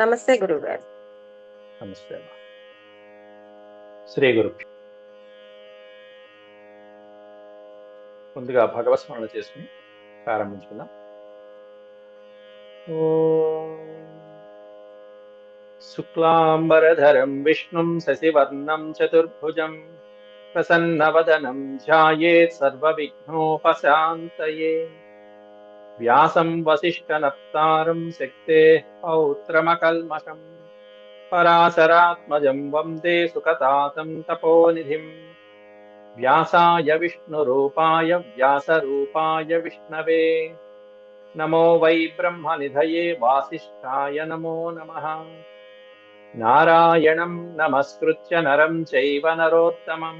నమస్తే గురువుగారు. నమస్తే అమ్మా. శ్రీ గురు. ముందుగా భగవత్ స్మరణ చేసుకుని ప్రారంభించుకుందాం. శుక్లాంబరధరం విష్ణుం శశివర్ణం చతుర్భుజం ప్రసన్నవదనం ధ్యాయేత్ సర్వవిఘ్నోపశాంతయే. వ్యాసం వసిష్ఠనప్తారం శక్తేః పౌత్రమకల్మషం పరాశరాత్మజం వందే సుఖతాతం తపోనిధిం. వ్యాసాయ విష్ణురూపాయ వ్యాసరూపాయ విష్ణవే నమో వై బ్రహ్మనిధయే వాసిష్ఠాయ నమో నమః. నారాయణం నమస్కృత్య నరం చైవ నరోత్తమం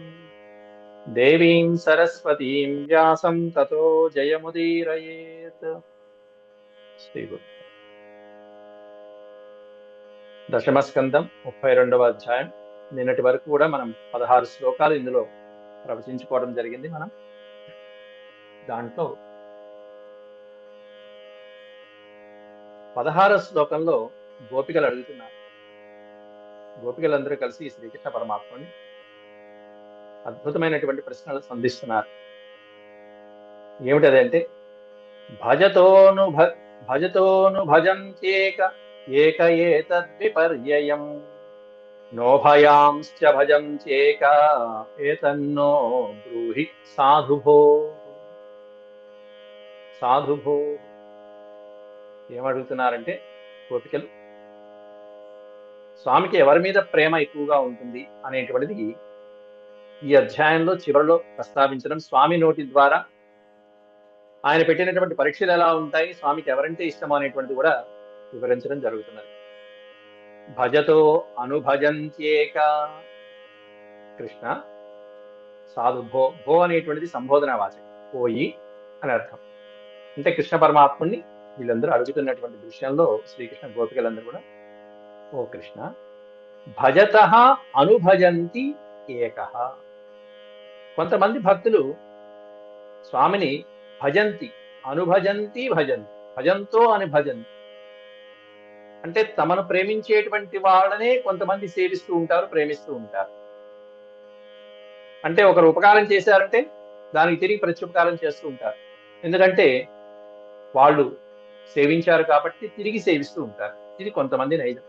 దేవీం సరస్వతీం వ్యాసం తతో జయముదీరయేత్. శ్రీ గురు. దశమస్కందం 32వ అధ్యాయం. నిన్నటి వరకు కూడా మనం 16 శ్లోకాలు ఇందులో ప్రవచించుకోవడం జరిగింది. మనం దాంట్లో 16వ శ్లోకంలో గోపికలు అడుగుతున్నారు. గోపికలందరూ కలిసి శ్రీకృష్ణ పరమాత్మని అద్భుతమైనటువంటి ప్రశ్నలు సంధిస్తున్నారు. ఏమిటదంటే, భజతోను భజంత్యేక ఏక ఏతద్విపర్యయం నోభయాంశ్చ భజంత్యేక ఏతన్నో బ్రూహి సాధుభో. సాధుభో ఏమడుగుతున్నారంటే గోపికలు, స్వామికి ఎవరి మీద ప్రేమ ఎక్కువగా ఉంటుంది అనేటువంటిది ఈ అధ్యాయంలో చివరిలో ప్రస్తావించడం, స్వామి నోటి ద్వారా ఆయన పెట్టినటువంటి పరీక్షలు ఎలా ఉంటాయి, స్వామికి ఎవరంటే ఇష్టం అనేటువంటిది కూడా వివరించడం జరుగుతున్నది. భజతో అనుభజంత్యేక. కృష్ణ సాధు భో. భో అనేటువంటిది సంబోధన వాచకం, పోయి అని అర్థం. అంటే కృష్ణ పరమాత్ముని వీళ్ళందరూ అడుగుతున్నటువంటి దృశ్యంలో శ్రీకృష్ణ గోపికలందరూ కూడా, ఓ కృష్ణ, భజత అనుభజంతి ఏకః. కొంతమంది భక్తులు స్వామిని భజంతి, అనుభజంతి, భజంతి, భజంతో అని భజంతి. అంటే తమను ప్రేమించేటువంటి వాళ్ళనే కొంతమంది సేవిస్తూ ఉంటారు, ప్రేమిస్తూ ఉంటారు. అంటే ఒకరు ఉపకారం చేశారంటే దానికి తిరిగి ప్రత్యుపకారం చేస్తూ ఉంటారు. ఎందుకంటే వాళ్ళు సేవించారు కాబట్టి తిరిగి సేవిస్తూ ఉంటారు. ఇది కొంతమంది నైజం.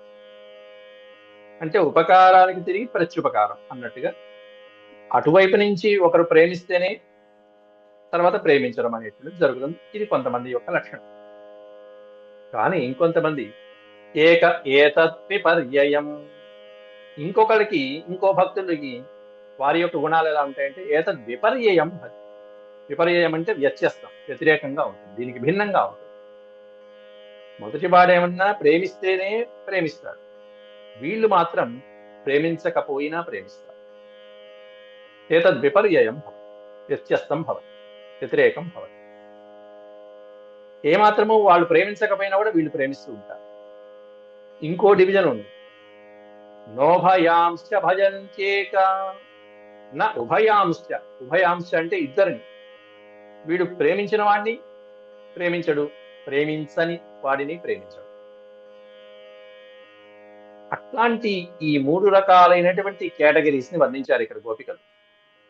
అంటే ఉపకారానికి తిరిగి ప్రత్యుపకారం అన్నట్టుగా అటువైపు నుంచి ఒకరు ప్రేమిస్తేనే తర్వాత ప్రేమించడం అనేటువంటిది జరుగుతుంది. ఇది కొంతమంది యొక్క లక్షణం. కానీ ఇంకొంతమంది ఏక ఏతద్విపర్యయం, ఇంకొకరికి, ఇంకో భక్తులకి వారి యొక్క గుణాలు ఎలా ఉంటాయంటే ఏతద్విపర్యయం. విపర్యయం అంటే వ్యత్యస్తం, వ్యతిరేకంగా ఉంటుంది, దీనికి భిన్నంగా ఉంటుంది. మొదటి వాడేమన్నా ప్రేమిస్తేనే ప్రేమిస్తాడు, వీళ్ళు మాత్రం ప్రేమించకపోయినా ప్రేమిస్తారు. ఏతద్విపర్యయం భవతి, వ్యత్యస్తం భవతి, వ్యతిరేకం భవతి. ఏమాత్రము వాళ్ళు ప్రేమించకపోయినా కూడా వీళ్ళు ప్రేమిస్తూ ఉంటారు. ఇంకో డివిజన్ ఉంది, నోభయాంశ్చ భజంత్యేక న ఉభయాంశ్చ. ఉభయాంశ్చ అంటే ఇద్దరిని, వీడు ప్రేమించిన వాడిని ప్రేమించడు, ప్రేమించని వాడిని ప్రేమించడు. అట్లాంటి ఈ 3 రకాలైనటువంటి కేటగిరీస్ ని వర్ణించారు ఇక్కడ గోపికలు.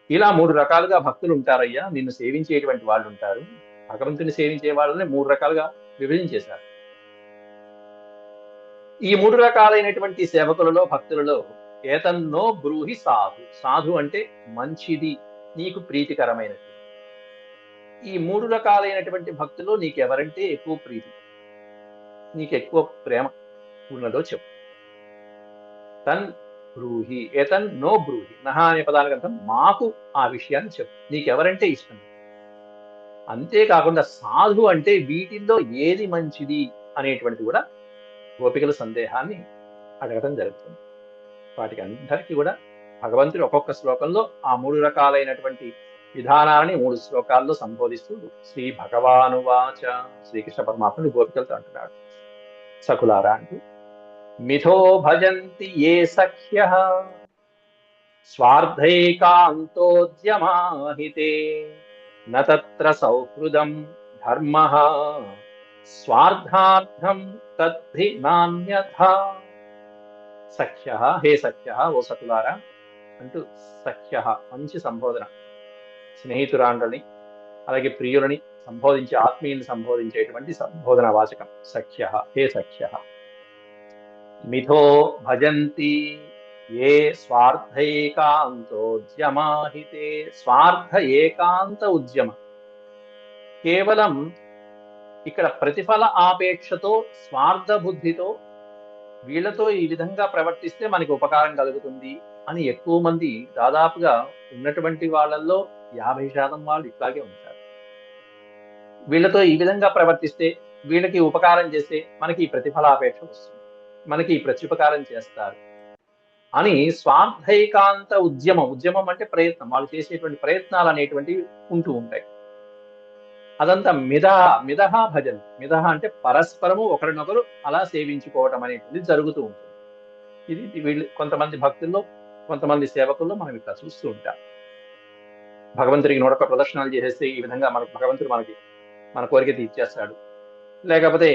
ఇలా 3 రకాలుగా భక్తులు ఉంటారయ్యా, నిన్ను సేవించేటువంటి వాళ్ళు ఉంటారు. భగవంతుని సేవించే వాళ్ళని 3 రకాలుగా విభజించేశారు. ఈ 3 రకాలైనటువంటి సేవకులలో, భక్తులలో ఏతన్నో బ్రూహి సాధు. సాధు అంటే మంచిది, నీకు ప్రీతికరమైనది. ఈ 3 రకాలైనటువంటి భక్తులు నీకెవరంటే ఎక్కువ ప్రీతి, నీకు ఎక్కువ ప్రేమ ఉన్నదో చెప్పు. తన్ బ్రూహి, ఏతన్ నో బ్రూహి. నహ అనే పదానికి అర్థం మాకు ఆ విషయాన్ని చెప్పు, నీకెవరంటే ఇష్టం. అంతేకాకుండా సాధు అంటే వీటిల్లో ఏది మంచిది అనేటువంటిది కూడా గోపికల సందేహాన్ని అడగటం జరుగుతుంది. వాటికి అందరికీ కూడా భగవంతుడు ఒక్కొక్క శ్లోకంలో ఆ 3 రకాలైనటువంటి విధానాలని 3 శ్లోకాల్లో సంబోధిస్తూ శ్రీ భగవానువాచ, శ్రీకృష్ణ పరమాత్ముడు గోపికలతో అంటున్నాడు, సకులారా అంటూ, మిథో భజంతి ఏ సఖ్యః స్వార్థైకాంతోద్యమాహితే న తత్ర సౌహృదం ధర్మః స్వార్థార్థం తద్ధి నాన్యథా. సఖ్య, హే సఖ్య, ఓ సతులారా అంటూ సఖ్య మంచి సంబోధన. స్నేహితురాండ్రని అలాగే ప్రియులని సంబోధించి ఆత్మీయుని సంబోధించేటువంటి సంబోధన వాచకం సఖ్య, హే సఖ్య. మిథో భజంతి ఏ స్వార్థైకాంతోద్యమాహితే. స్వార్థ ఏకాంత ఉద్యమ, కేవలం ఇక్కడ ప్రతిఫల ఆపేక్షతో స్వార్థ బుద్ధితో వీళ్ళతో ఈ విధంగా ప్రవర్తిస్తే మనకి ఉపకారం కలుగుతుంది అని ఎక్కువ మంది, దాదాపుగా ఉన్నటువంటి వాళ్ళల్లో 50% వాళ్ళు ఇట్లాగే ఉంటారు. వీళ్ళతో ఈ విధంగా ప్రవర్తిస్తే, వీళ్ళకి ఉపకారం చేస్తే మనకి ప్రతిఫలాపేక్ష వస్తుంది, మనకి ప్రత్యుపకారం చేస్తారు అని స్వార్థైకాంత ఉద్యమం. ఉద్యమం అంటే ప్రయత్నం, వాళ్ళు చేసేటువంటి ప్రయత్నాలు అనేటువంటివి ఉంటూ ఉంటాయి. అదంతా మిదహ భజన. మిదహ అంటే పరస్పరము ఒకరినొకరు అలా సేవించుకోవటం అనేటువంటిది జరుగుతూ ఉంటుంది. ఇది వీళ్ళు కొంతమంది భక్తుల్లో, కొంతమంది సేవకుల్లో మనం ఇట్లా చూస్తూ ఉంటాం. భగవంతుడికి నూడొక్క ప్రదర్శనలు చేసేస్తే ఈ విధంగా మనకు భగవంతుడు మన కోరిక తీర్చేస్తాడు, లేకపోతే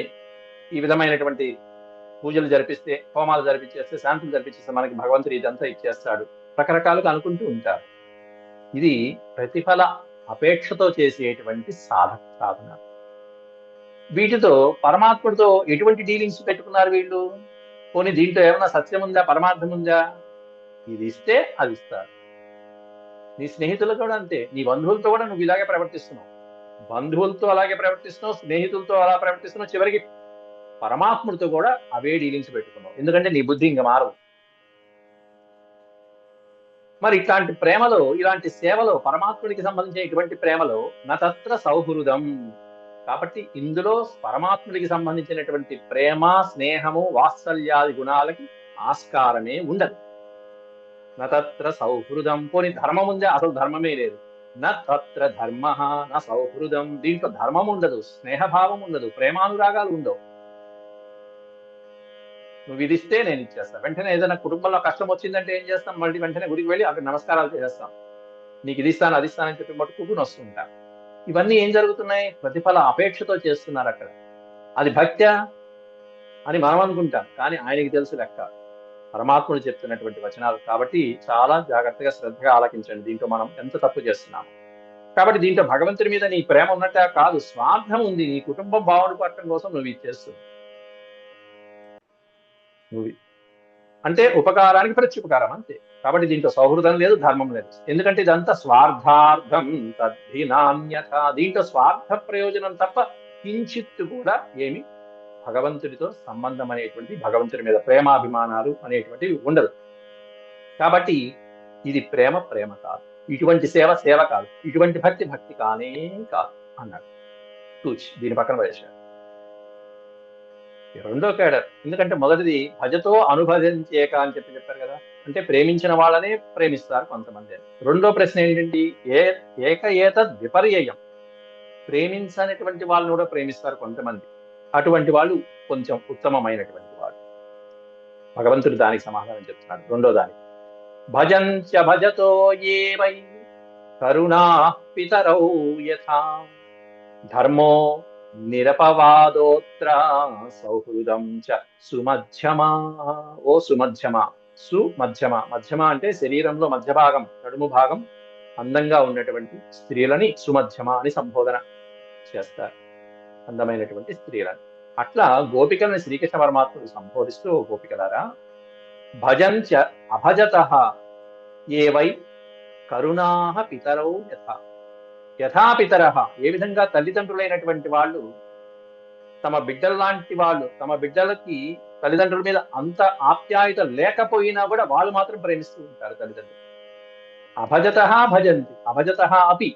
ఈ విధమైనటువంటి పూజలు జరిపిస్తే, హోమాలు జరిపించేస్తే, శాంతులు జరిపించేస్తే మనకి భగవంతుడు ఇదంతా ఇచ్చేస్తాడు, రకరకాలుగా అనుకుంటూ ఉంటారు. ఇది ప్రతిఫల అపేక్షతో చేసేటువంటి సాధన. వీటితో పరమాత్ముడితో ఎటువంటి డీలింగ్స్ పెట్టుకున్నారు వీళ్ళు? పోనీ దీంట్లో ఏమన్నా సత్యం ఉందా, పరమార్థం ఉందా? ఇది ఇస్తే అది ఇస్తారు. నీ స్నేహితులు కూడా అంతే, నీ బంధువులతో కూడా నువ్వు ఇలాగే ప్రవర్తిస్తున్నావు, బంధువులతో అలాగే ప్రవర్తిస్తున్నావు, స్నేహితులతో అలా ప్రవర్తిస్తున్నావు, చివరికి పరమాత్ముడితో కూడా అవే డీలింగ్స్ పెట్టుకున్నావు. ఎందుకంటే నీ బుద్ధి ఇంకా మారదు. మరి ఇట్లాంటి ప్రేమలో, ఇలాంటి సేవలో, పరమాత్ముడికి సంబంధించిన ఇటువంటి ప్రేమలో నతత్ర సౌహృదం. కాబట్టి ఇందులో పరమాత్ముడికి సంబంధించినటువంటి ప్రేమ, స్నేహము, వాత్సల్యాది గుణాలకి ఆస్కారమే ఉండదు. నతత్ర సౌహృదం. పోని ధర్మం ఉందా? అసలు ధర్మమే లేదు. నత్ర ధర్మ నా సౌహృదం. దీంట్లో ధర్మం ఉండదు, స్నేహభావం ఉండదు, ప్రేమానురాగాలు ఉండవు. నువ్వు విధిస్తే నేను ఇచ్చేస్తాను. వెంటనే ఏదైనా కుటుంబంలో కష్టం వచ్చిందంటే ఏం చేస్తాం? మళ్ళీ వెంటనే గుడికి వెళ్ళి అక్కడ నమస్కారాలు చేసేస్తాం, నీకు ఇది ఇస్తాను అది ఇస్తానని చెప్పి మట్టుకుని వస్తుంటా. ఇవన్నీ ఏం జరుగుతున్నాయి? ప్రతిఫల అపేక్షతో చేస్తున్నారు అక్కడ. అది భక్త్యా అని మనం అనుకుంటాం, కానీ ఆయనకి తెలుసు లెక్క, పరమాత్ముడు చెప్తున్నటువంటి వచనాలు. కాబట్టి చాలా జాగ్రత్తగా శ్రద్ధగా ఆలకించండి, దీంట్లో మనం ఎంత తప్పు చేస్తున్నాము. కాబట్టి దీంట్లో భగవంతుడి మీద నీ ప్రేమ ఉన్నట్టే కాదు, స్వార్థం ఉంది. నీ కుటుంబం బాగుపడటం కోసం నువ్వు ఇది చేస్తుంది. నువ్వు అంటే ఉపకారానికి ప్రత్యుపకారం అంతే. కాబట్టి దీంట్లో సౌహృదం లేదు, ధర్మం లేదు. ఎందుకంటే ఇదంతా స్వార్థార్థం తద్ధి నాన్యథ. దీంట్లో స్వార్థ ప్రయోజనం తప్ప కించిత్తు కూడా ఏమి భగవంతుడితో సంబంధం అనేటువంటి, భగవంతుడి మీద ప్రేమాభిమానాలు అనేటువంటివి ఉండదు. కాబట్టి ఇది ప్రేమ కాదు, ఇటువంటి సేవ కాదు, ఇటువంటి భక్తి కానే కాదు అన్నాడు. తూచి దీని పక్కన పడేశాడు. రెండో కేడర్. ఎందుకంటే మొదటిది భజతో అనుభజించేక అని చెప్పారు కదా, అంటే ప్రేమించిన వాళ్ళనే ప్రేమిస్తారు కొంతమంది. రెండో ప్రశ్న ఏంటంటే ఏతద్ విపర్యయం. ప్రేమించనటువంటి వాళ్ళని కూడా ప్రేమిస్తారు కొంతమంది. అటువంటి వాళ్ళు కొంచెం ఉత్తమమైనటువంటి వాళ్ళు. భగవంతుడు దానికి సమాధానం చెప్తున్నాడు రెండో దానికి. భజంచ భజతో ఏ వై కరుణా పితరౌ యథా ధర్మో నిరపవాదోత్ర సౌహృదం చ సుమధ్యమా. ఓ సుమధ్యమ, సుమధ్యమ. మధ్యమ అంటే శరీరంలో మధ్య భాగం, నడుము భాగం అందంగా ఉన్నటువంటి స్త్రీలని సుమధ్యమ అని సంబోధన చేస్తారు, అందమైనటువంటి స్త్రీలని. అట్లా గోపికలను శ్రీకృష్ణ పరమాత్ముడు సంబోధిస్తూ, గోపికలారా భజంచ అభజతః ఏ వై కరుణా పితరౌ యథాపితరః. ఏ విధంగా తల్లిదండ్రులైనటువంటి వాళ్ళు తమ బిడ్డల్లాంటి వాళ్ళు, తమ బిడ్డలకి తల్లిదండ్రుల మీద అంత ఆప్యాయత లేకపోయినా కూడా వాళ్ళు మాత్రం ప్రేమిస్తూ ఉంటారు తల్లిదండ్రులు. అభజతః భజంతి అభజతః అపి.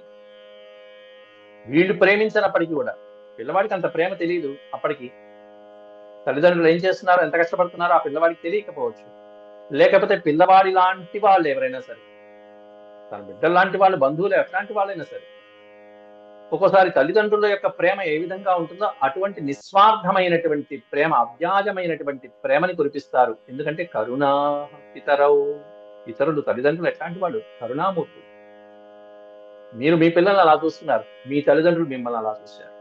వీళ్ళు ప్రేమించినప్పటికీ కూడా పిల్లవాడికి అంత ప్రేమ తెలియదు. అప్పటికి తల్లిదండ్రులు ఏం చేస్తున్నారో, ఎంత కష్టపడుతున్నారో ఆ పిల్లవాడికి తెలియకపోవచ్చు. లేకపోతే పిల్లవాడి లాంటి వాళ్ళు ఎవరైనా సరే, తన బిడ్డల్లాంటి వాళ్ళు, బంధువులు ఎట్లాంటి వాళ్ళైనా సరే, ఒక్కోసారి తల్లిదండ్రుల యొక్క ప్రేమ ఏ విధంగా ఉంటుందో అటువంటి నిస్వార్థమైనటువంటి ప్రేమ, అవ్యాజమైనటువంటి ప్రేమని కురిపిస్తారు. ఎందుకంటే కరుణా పితరౌ. ఇతరులు, తల్లిదండ్రులు ఎట్లాంటి వాళ్ళు? కరుణామూర్తులు. మీరు మీ పిల్లల్ని అలా చూస్తున్నారు, మీ తల్లిదండ్రులు మిమ్మల్ని అలా చూశారు.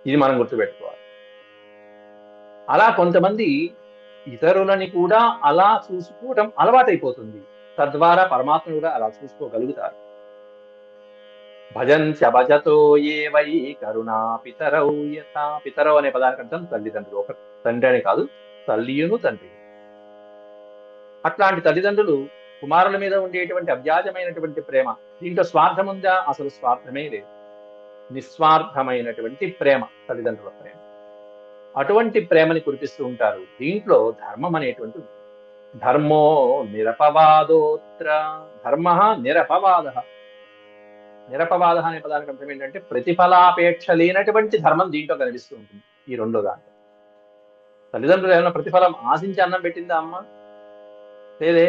ఇది మనం గుర్తుపెట్టుకోవాలి. అలా కొంతమంది ఇతరులని కూడా అలా చూసుకోవటం అలవాటైపోతుంది. తద్వారా పరమాత్మను కూడా అలా చూసుకోగలుగుతారు. భజంచ భజతో ఏ వై కరుణా పితరౌ యథా. పితరౌ అనే పదానికి అర్థం తల్లిదండ్రులు. ఒక తండ్రి అని కాదు, తల్లియును తండ్రి. అట్లాంటి తల్లిదండ్రులు కుమారుల మీద ఉండేటువంటి అవ్యాజమైనటువంటి ప్రేమ, దీంట్లో స్వార్థం ఉందా? అసలు స్వార్థమే లేదు. నిస్వార్థమైనటువంటి ప్రేమ, తల్లిదండ్రుల ప్రేమ. అటువంటి ప్రేమని కురిపిస్తూ ఉంటారు. దీంట్లో ధర్మం అనేటువంటి ధర్మో నిరపవాదోత్ర. ధర్మ నిరపవాద. నిరపవాద అనే పదానికి అర్థం ఏంటంటే ప్రతిఫలాపేక్ష లేనటువంటి ధర్మం దీంట్లో కనిపిస్తూ ఉంటుంది. ఈ రెండో దాంట్లో తల్లిదండ్రులు ఏమైనా ప్రతిఫలం ఆశించి అన్నం పెట్టిందా అమ్మ? లేదే.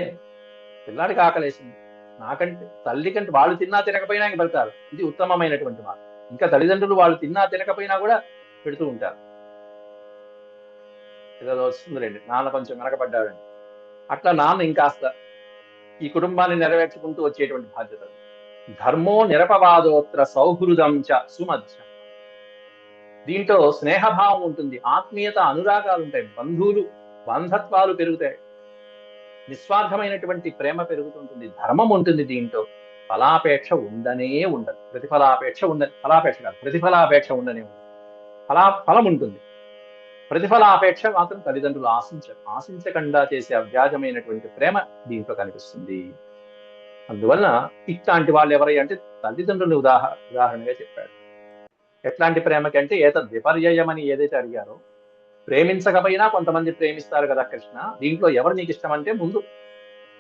పిల్లాడికి ఆకలేసింది, నాకంటే తల్లి కంటే వాళ్ళు తిన్నా తినకపోయినా ఇంక పెడతారు. ఇది ఉత్తమమైనటువంటి మాట. ఇంకా తల్లిదండ్రులు వాళ్ళు తిన్నా తినకపోయినా కూడా పెడుతూ ఉంటారు. ఏదో వస్తుందిలేండి, నాన్న కొంచెం వెనకబడ్డాడండి, అట్లా నాన్న ఇంకాస్త ఈ కుటుంబాన్ని నెరవేర్చుకుంటూ వచ్చేటువంటి బాధ్యత. ధర్మో నిరపవాదోత్ర సౌహృదం చ సుమధ్య. దీంట్లో స్నేహభావం ఉంటుంది, ఆత్మీయత, అనురాగాలు ఉంటాయి, బంధువులు బంధత్వాలు పెరుగుతాయి, నిస్వార్థమైనటువంటి ప్రేమ పెరుగుతుంటుంది, ధర్మం ఉంటుంది. దీంట్లో ఫలాపేక్ష ఉండనే ఉండదు. ప్రతిఫలాపేక్ష ఉండదు. ఫలాపేక్ష కాదు, ప్రతిఫలాపేక్ష ఉండనే ఉండదు. ఫలం ఉంటుంది, ప్రతిఫలాపేక్ష మాత్రం తల్లిదండ్రులు ఆశించకుండా చేసే అవ్యాజమైనటువంటి ప్రేమ దీంట్లో కనిపిస్తుంది. అందువల్ల ఇట్లాంటి వాళ్ళు ఎవరై అంటే తల్లిదండ్రులు ఉదాహరణగా చెప్పాడు. ఎట్లాంటి ప్రేమకి అంటే ఏతద్ విపర్యయం అని ఏదైతే అడిగారో, ప్రేమించకపోయినా కొంతమంది ప్రేమిస్తారు కదా కృష్ణ, దీంట్లో ఎవరు నీకు ఇష్టం అంటే ముందు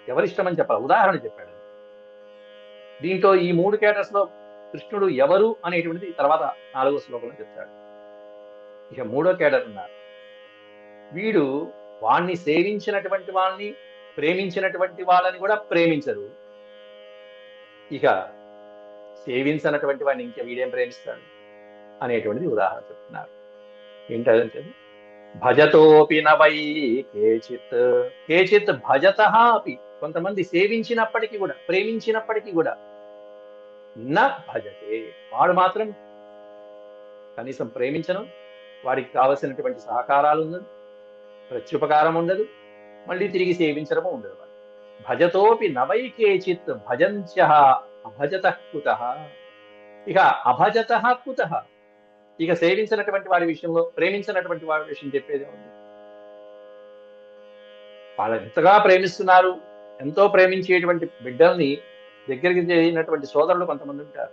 ఎవరు ఇష్టమని చెప్పాలి, ఉదాహరణ చెప్పాడు. దీంట్లో ఈ 3 కేటర్స్ లో కృష్ణుడు ఎవరు అనేటువంటిది తర్వాత 4వ శ్లోకంలో చెప్తాడు. ఇక 3వ కేటర్ ఉన్నారు, వీడు వాణ్ణి సేవించినటువంటి వాళ్ళని, ప్రేమించినటువంటి వాళ్ళని కూడా ప్రేమించరు. ఇక సేవించినటువంటి వాడిని ఇంకా వీడేం ప్రేమిస్తాడు అనేటువంటిది ఉదాహరణ చెప్తున్నారు. ఏంటంటే భజతోపి నవై కేచిత్. కేచిత్ భజత అపి. కొంతమంది సేవించినప్పటికీ కూడా, ప్రేమించినప్పటికీ కూడా న భజతే, వాడు మాత్రం కనీసం ప్రేమించను, వాడికి కావలసినటువంటి సహకారాలు ఉండదు, ప్రత్యుపకారం ఉండదు, మళ్ళీ తిరిగి సేవించడము ఉండదు. భజతోపి నవై కేచిత్ భజంత్య అభజత కుతః. ఇక అభజత కుతః, ఇక సేవించినటువంటి వాడి విషయంలో, ప్రేమించినటువంటి వాడి విషయం చెప్పేదే ఉంది. వాళ్ళు ఎంతగా ప్రేమిస్తున్నారు, ఎంతో ప్రేమించేటువంటి బిడ్డల్ని దగ్గరికి చేరినటువంటి సోదరులు కొంతమంది ఉంటారు.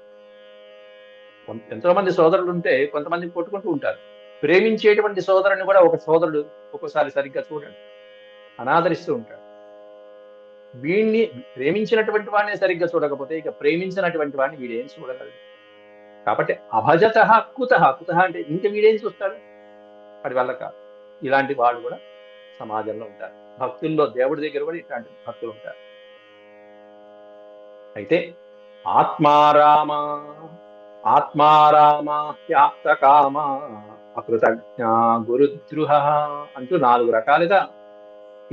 ఎంతో మంది సోదరులు ఉంటే కొంతమంది కొట్టుకుంటూ ఉంటారు. ప్రేమించేటువంటి సోదరుని కూడా ఒక సోదరుడు ఒక్కోసారి సరిగ్గా చూడండి, అనాదరిస్తూ ఉంటాడు. వీడిని ప్రేమించినటువంటి వాడిని సరిగ్గా చూడకపోతే ఇక ప్రేమించినటువంటి వాడిని వీడేం చూడగలడు. కాబట్టి అభజత కుతః. కుతః అంటే ఇంక వీడేం చూస్తాడు, వాడి వల్ల కాదు. ఇలాంటి వాళ్ళు కూడా సమాజంలో ఉంటారు. భక్తుల్లో, దేవుడి దగ్గర కూడా ఇట్లాంటి భక్తులు ఉంటారు. అయితే ఆత్మారామాప్తకామ అకృతజ్ఞ గురుద్రుహ అంటూ 4 రకాలుగా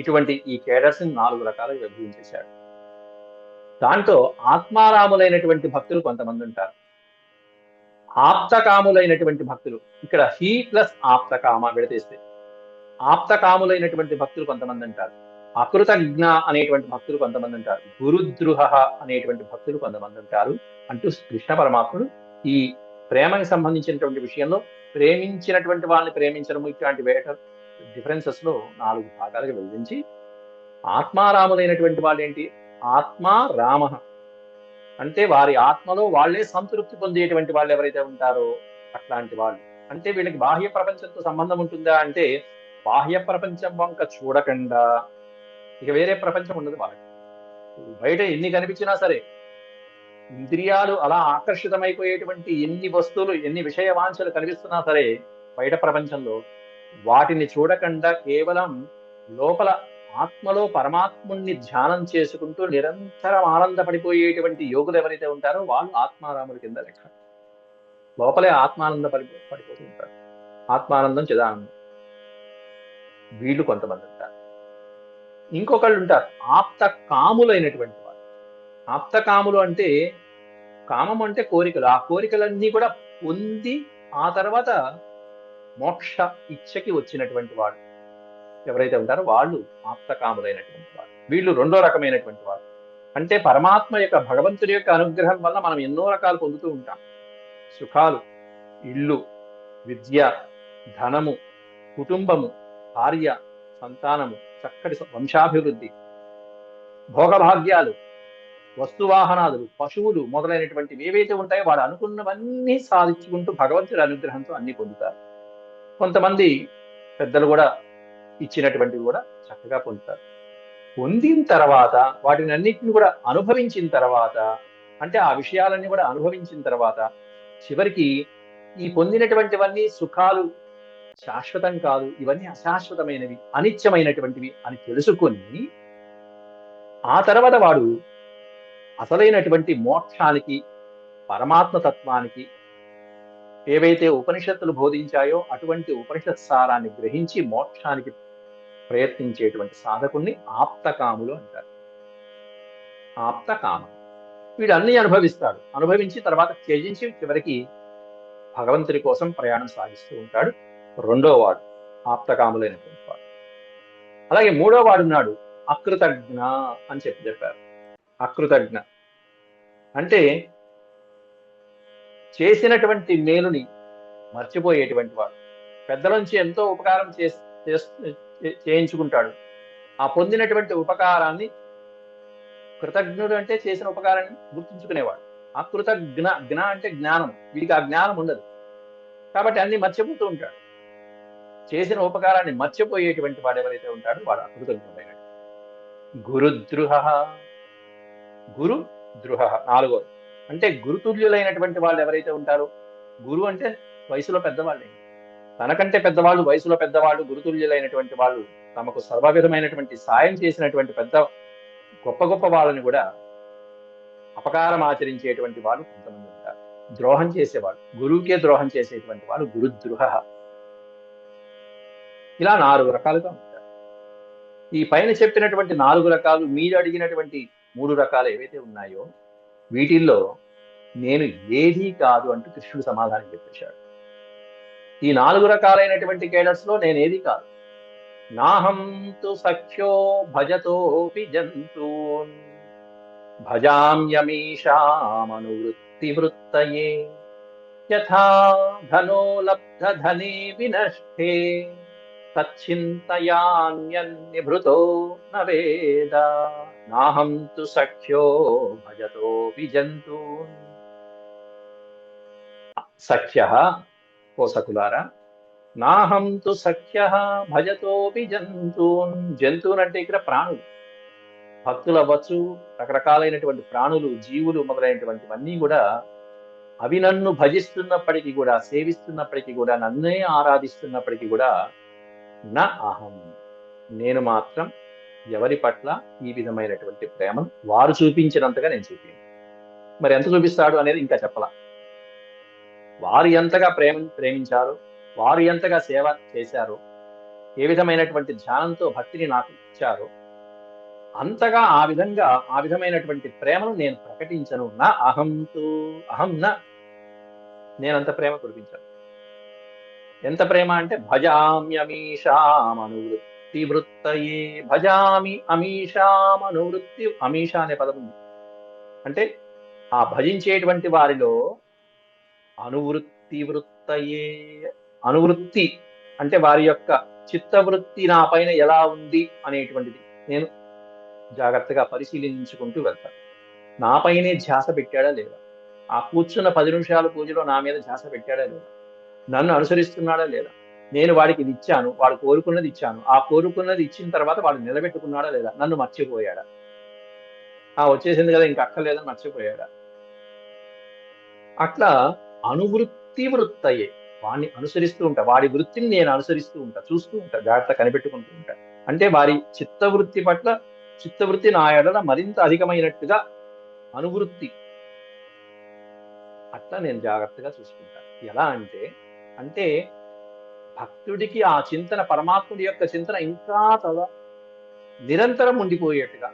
ఇటువంటి ఈ కేడర్స్ 4 రకాలుగా విభజించేశాడు. దాంట్లో ఆత్మారాములైనటువంటి భక్తులు కొంతమంది ఉంటారు, ఆప్తకాములైనటువంటి భక్తులు. ఇక్కడ హీ ప్లస్ ఆప్తకామ విడతీస్తే ఆప్తకాములైనటువంటి భక్తులు కొంతమంది అంటారు, అకృతజ్ఞ అనేటువంటి భక్తులు కొంతమంది అంటారు, గురుద్రుహ అనేటువంటి భక్తులు కొంతమంది అంటారు అంటూ కృష్ణ పరమాత్ముడు ఈ ప్రేమకి సంబంధించినటువంటి విషయంలో ప్రేమించినటువంటి వాళ్ళని ప్రేమించడం ఇట్లాంటి డిఫరెన్సెస్ లో 4 భాగాలుగా విభజించి, ఆత్మారాములైనటువంటి వాళ్ళు ఏంటి, ఆత్మా రామ అంటే వారి ఆత్మలో వాళ్లే సంతృప్తి పొందేటువంటి వాళ్ళు ఎవరైతే ఉంటారో అట్లాంటి వాళ్ళు. అంటే వీళ్ళకి బాహ్య ప్రపంచంతో సంబంధం ఉంటుందా అంటే బాహ్య ప్రపంచం వంక చూడకుండా ఇక వేరే ప్రపంచం ఉండదు వాళ్ళకి. బయట ఎన్ని కనిపించినా సరే, ఇంద్రియాలు అలా ఆకర్షితమైపోయేటువంటి ఎన్ని వస్తువులు, ఎన్ని విషయ వాంఛలు కనిపిస్తున్నా సరే బయట ప్రపంచంలో వాటిని చూడకుండా కేవలం లోపల ఆత్మలో పరమాత్ముణ్ణి ధ్యానం చేసుకుంటూ నిరంతరం ఆనందపడిపోయేటువంటి యోగులు ఎవరైతే ఉంటారో వాళ్ళు ఆత్మారాముల కింద లెక్క. లోపలే ఆత్మానంద పడిపోతూ ఉంటారు, ఆత్మానందం చిదానందం. వీళ్ళు కొంతమంది ఉంటారు. ఇంకొకళ్ళు ఉంటారు ఆప్త కాములైనటువంటి వాళ్ళు. ఆప్త కాములు అంటే, కామం అంటే కోరికలు, ఆ కోరికలన్నీ కూడా పొంది ఆ తర్వాత మోక్ష ఇచ్చకి వచ్చినటువంటి వాడు ఎవరైతే ఉంటారో వాళ్ళు ఆప్తకాములైనటువంటి వాడు. వీళ్ళు రెండో రకమైనటువంటి వాడు. అంటే పరమాత్మ యొక్క భగవంతుడి యొక్క అనుగ్రహం వల్ల మనం ఎన్నో రకాలు పొందుతూ ఉంటాం. సుఖాలు, ఇల్లు, విద్య, ధనము, కుటుంబము, భార్య, సంతానము, చక్కటి వంశాభివృద్ధి, భోగభాగ్యాలు, వస్తువాహనాదులు, పశువులు మొదలైనటువంటివి ఏవైతే ఉంటాయో వాడు అనుకున్నవన్నీ సాధించుకుంటూ భగవంతుడి అనుగ్రహంతో అన్ని పొందుతారు. కొంతమంది పెద్దలు కూడా ఇచ్చినటువంటివి కూడా చక్కగా పొందుతారు. పొందిన తర్వాత వాటిని అన్నిటిని కూడా అనుభవించిన తర్వాత, అంటే ఆ విషయాలన్నీ కూడా అనుభవించిన తర్వాత చివరికి ఈ పొందినటువంటివన్నీ సుఖాలు శాశ్వతం కాదు, ఇవన్నీ అశాశ్వతమైనవి, అనిత్యమైనటువంటివి అని తెలుసుకొని ఆ తర్వాత వాడు అసలైనటువంటి మోక్షానికి, పరమాత్మ తత్వానికి, ఏవైతే ఉపనిషత్తులు బోధించాయో అటువంటి ఉపనిషత్ సారాన్ని గ్రహించి మోక్షానికి ప్రయత్నించేటువంటి సాధకుల్ని ఆప్తకాములు అంటారు. ఆప్తకామ వీడు అన్ని అనుభవిస్తాడు. అనుభవించి తర్వాత త్యజించి చివరికి భగవంతుడి కోసం ప్రయాణం సాగిస్తూ ఉంటాడు. రెండో వాడు ఆప్తకాములైనటువంటి వాడు. అలాగే మూడో వాడు ఉన్నాడు అకృతజ్ఞ అని చెప్పారు. అకృతజ్ఞ అంటే చేసినటువంటి మేలుని మర్చిపోయేటువంటి వాడు. పెద్దల నుంచి ఎంతో ఉపకారం చేయించుకుంటాడు. ఆ పొందినటువంటి ఉపకారాన్ని, కృతజ్ఞుడు అంటే చేసిన ఉపకారాన్ని గుర్తుంచుకునేవాడు. అకృతజ్ఞ, జ్ఞ అంటే జ్ఞానం, వీడికి ఆ జ్ఞానం ఉండదు కాబట్టి అన్ని మర్చిపోతూ ఉంటాడు. చేసిన ఉపకారాన్ని మర్చిపోయేటువంటి వాడు ఎవరైతే ఉంటాడో వాడు అకృతజ్ఞుడైనడు. గురుద్రుహ, గురు ద్రుహ నాలుగోది. అంటే గురుతుల్యులైనటువంటి వాళ్ళు ఎవరైతే ఉంటారో, గురు అంటే వయసులో పెద్దవాళ్ళే, తనకంటే పెద్దవాళ్ళు, వయసులో పెద్దవాళ్ళు, గురుతుల్యులైనటువంటి వాళ్ళు, తమకు సర్వవిధమైనటువంటి సాయం చేసినటువంటి పెద్ద గొప్ప గొప్ప వాళ్ళని కూడా అపకారం ఆచరించేటువంటి వాళ్ళు కొంతమంది ఉంటారు. ద్రోహం చేసేవాళ్ళు, గురువుకే ద్రోహం చేసేటువంటి వాళ్ళు గురుద్రుహ. ఇలా 4 రకాలుగా ఉంటారు. ఈ పైన చెప్పినటువంటి 4 రకాలు, మీరు అడిగినటువంటి 3 రకాలు ఏవైతే ఉన్నాయో వీటిల్లో నేను ఏదీ కాదు అంటూ కృష్ణుడు సమాధానం చెప్పేశాడు. ఈ 4 రకాలైనటువంటి కేడర్స్ లో నేనేది కాదు. నాహం తు సఖ్యో భజతోపి జంతూన్ భజామ్యమీషామనువృత్తి వృత్తయే యథా ధనో లబ్ధ ధనే వినష్టే తచ్చింతయాన్యన్యభృతో న వేద. నాహం తు సఖ్యో భజతోపి జంతూన్. సఖ్యః ఓ సకులారా, నాహం తు సఖ్యః భజతోపి జంతూన్. జంతువులు అంటే ఇక్కడ ప్రాణులు, భక్తులు అవ్వచ్చు, రకరకాలైనటువంటి ప్రాణులు, జీవులు మొదలైనటువంటివన్నీ కూడా అవి నన్ను భజిస్తున్నప్పటికీ కూడా, సేవిస్తున్నప్పటికీ కూడా, నన్నే ఆరాధిస్తున్నప్పటికీ కూడా నా అహం, నేను మాత్రం ఎవరి పట్ల ఈ విధమైనటువంటి ప్రేమను వారు చూపించినంతగా నేను చూపించాను. మరి ఎంత చూపిస్తాడు అనేది ఇంకా చెప్పలా. వారు ఎంతగా ప్రేమించారో, వారు ఎంతగా సేవ చేశారో, ఏ విధమైనటువంటి ధ్యానంతో భక్తిని నాకు ఇచ్చారో అంతగా ఆ విధమైనటువంటి ప్రేమను నేను ప్రకటించను. నా అహంతు అహం నా, నేనంత ప్రేమ కురిపించాను. ఎంత ప్రేమ అంటే భజామ్యమీషామనువృత్తి వృత్తయే. భజామి అమీషామనువృత్తి, అమీష అనే పదం ఉంది. అంటే ఆ భజించేటువంటి వారిలో అనువృత్తి వృత్తయే. అనువృత్తి అంటే వారి యొక్క చిత్తవృత్తి నా పైన ఎలా ఉంది అనేటువంటిది నేను జాగ్రత్తగా పరిశీలించుకుంటూ వెళ్తాను. నా పైనే ధ్యాస పెట్టాడా లేదా, ఆ కూర్చున్న 10 నిమిషాల పూజలో నా మీద ధ్యాస పెట్టాడా లేదా, నన్ను అనుసరిస్తున్నాడా లేదా, నేను వాడికి ఇది ఇచ్చాను, వాడు కోరుకున్నది ఇచ్చాను, ఆ కోరుకున్నది ఇచ్చిన తర్వాత వాడు నిలబెట్టుకున్నాడా లేదా, నన్ను మర్చిపోయాడా, వచ్చేసింది కదా ఇంకా అక్కర్లేదని మర్చిపోయాడా. అట్లా అనువృత్తి వృత్తయే, వాడిని అనుసరిస్తూ ఉంటా, వాడి వృత్తిని నేను అనుసరిస్తూ ఉంటా, చూస్తూ ఉంటా, జాగ్రత్త కనిపెట్టుకుంటూ ఉంటా. అంటే వారి చిత్తవృత్తి పట్ల, చిత్తవృత్తి నా ఎడల మరింత అధికమైనట్టుగా అనువృత్తి, అట్లా నేను జాగ్రత్తగా చూసుకుంటాను. ఎలా అంటే అంటే భక్తుడికి ఆ చింతన, పరమాత్ముడి యొక్క చింతన ఇంకా నిరంతరం ఉండిపోయేట్టుగా,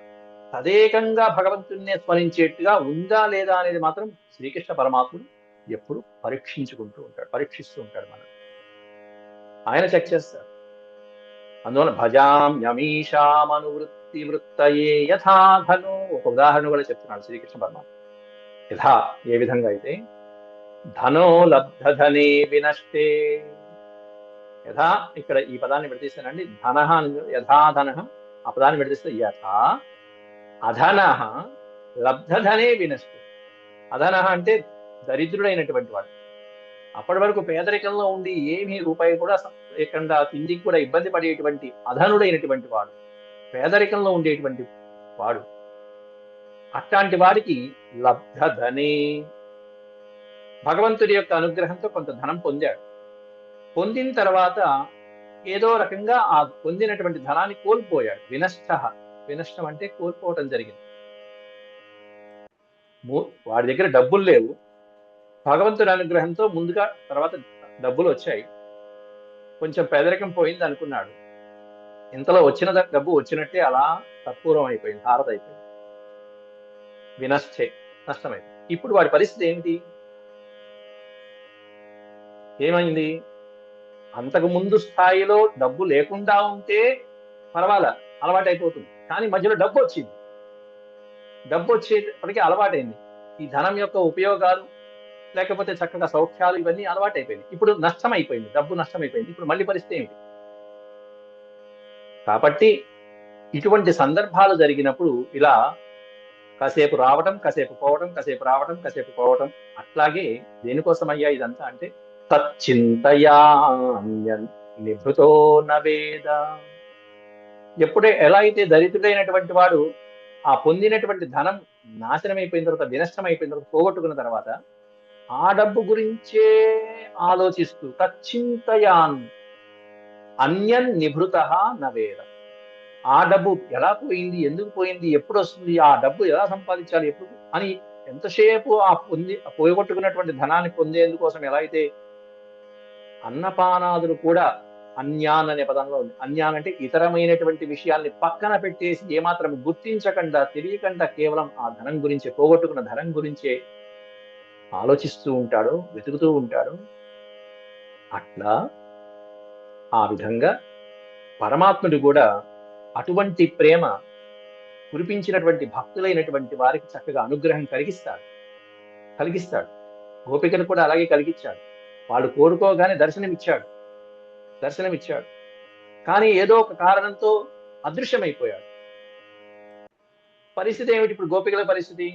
తదేకంగా భగవంతున్నే స్మరించేట్టుగా ఉందా లేదా అనేది మాత్రం శ్రీకృష్ణ పరమాత్ముడు ఎప్పుడు పరీక్షించుకుంటూ ఉంటాడు, పరీక్షిస్తూ ఉంటాడు మనం. ఆయన చెక్ చేస్తారు. అందువల్ల భజామ్యమీషామనువృత్తి వృత్తయే యథాధను. ఒక ఉదాహరణ కూడా చెప్తున్నాడు శ్రీకృష్ణ పరమాత్మ. యథా, ఏ విధంగా అయితే ధనో లబ్ధధనే వినష్టే. యథా, ఇక్కడ ఈ పదాన్ని విడదీస్తానండి. ధన, యథాధన, ఆ పదాన్ని విడదీస్తే యథా అధన లబ్ధధనే వినష్టే. అధన అంటే దరిద్రుడైనటువంటి వాడు, అప్పటి వరకు పేదరికంలో ఉండి ఏమీ రూపాయి కూడా లేకుండా తిండికి కూడా ఇబ్బంది పడేటువంటి అధనుడైనటువంటి వాడు, పేదరికంలో ఉండేటువంటి వాడు, అట్లాంటి వాడికి లబ్ధధనే, భగవంతుడి యొక్క అనుగ్రహంతో కొంత ధనం పొందాడు. పొందిన తర్వాత ఏదో రకంగా ఆ పొందినటువంటి ధనాన్ని కోల్పోయాడు. వినష్ట, వినష్టం అంటే కోల్పోవటం జరిగింది. వాడి దగ్గర డబ్బులు లేవు, భగవంతుడి అనుగ్రహంతో ముందుగా తర్వాత డబ్బులు వచ్చాయి, కొంచెం పేదరికం పోయింది అనుకున్నాడు. ఇంతలో వచ్చిన డబ్బు వచ్చినట్టే అలా కర్పూరం అయిపోయింది, హారతైపోయింది, వినష్టే, నష్టమైంది. ఇప్పుడు వాడి పరిస్థితి ఏమిటి? ఏమైంది? అంతకు ముందు స్థాయిలో డబ్బు లేకుండా ఉంటే పర్వాలా, అలవాటైపోతుంది. కానీ మధ్యలో డబ్బు వచ్చింది, డబ్బు వచ్చేటప్పటికీ అలవాటైంది. ఈ ధనం యొక్క ఉపయోగాలు లేకపోతే చక్కగా సౌఖ్యాలు ఇవన్నీ అలవాటైపోయింది. ఇప్పుడు నష్టం అయిపోయింది, డబ్బు నష్టం అయిపోయింది. ఇప్పుడు మళ్ళీ పరిస్థితి ఏమిటి? కాబట్టి ఇటువంటి సందర్భాలు జరిగినప్పుడు ఇలా కాసేపు రావటం, కాసేపు పోవటం, కాసేపు రావటం, కాసేపు పోవటం. అట్లాగే దేనికోసం అయ్యా ఇదంతా అంటే తచ్చింతయా నిభృతో నవేద. ఎప్పుడే ఎలా అయితే దరిద్రుడైనటువంటి వాడు ఆ పొందినటువంటి ధనం నాశనం అయిపోయిన తర్వాత, వినష్టం అయిపోయిన తర్వాత, పోగొట్టుకున్న తర్వాత ఆ డబ్బు గురించే ఆలోచిస్తూ తచ్చింతయాన్ అన్యన్ నిభృత నవేద. ఆ డబ్బు ఎలా పోయింది, ఎందుకు పోయింది, ఎప్పుడు వస్తుంది, ఆ డబ్బు ఎలా సంపాదించాలి ఎప్పుడు అని ఎంతసేపు ఆ పోగొట్టుకున్నటువంటి ధనాన్ని పొందేందుకోసం ఎలా అయితే అన్నపానాదులు కూడా, అన్యాన్ అనే పదంలో ఉంది. అన్యాన్ అంటే ఇతరమైనటువంటి విషయాల్ని పక్కన పెట్టేసి ఏమాత్రం గుర్తించకుండా, తెలియకుండా కేవలం ఆ ధనం గురించే, పోగొట్టుకున్న ధనం గురించే ఆలోచిస్తూ ఉంటాడు, వెతుకుతూ ఉంటాడు. అట్లా ఆ విధంగా పరమాత్ముడు కూడా అటువంటి ప్రేమ కురిపించినటువంటి భక్తులైనటువంటి వారికి చక్కగా అనుగ్రహం కలిగిస్తాడు. గోపికను కూడా అలాగే కలిగించాడు. వాళ్ళు కోరుకోగానే దర్శనమిచ్చాడు. కానీ ఏదో ఒక కారణంతో అదృశ్యమైపోయాడు. పరిస్థితి ఏమిటి ఇప్పుడు గోపికల పరిస్థితి?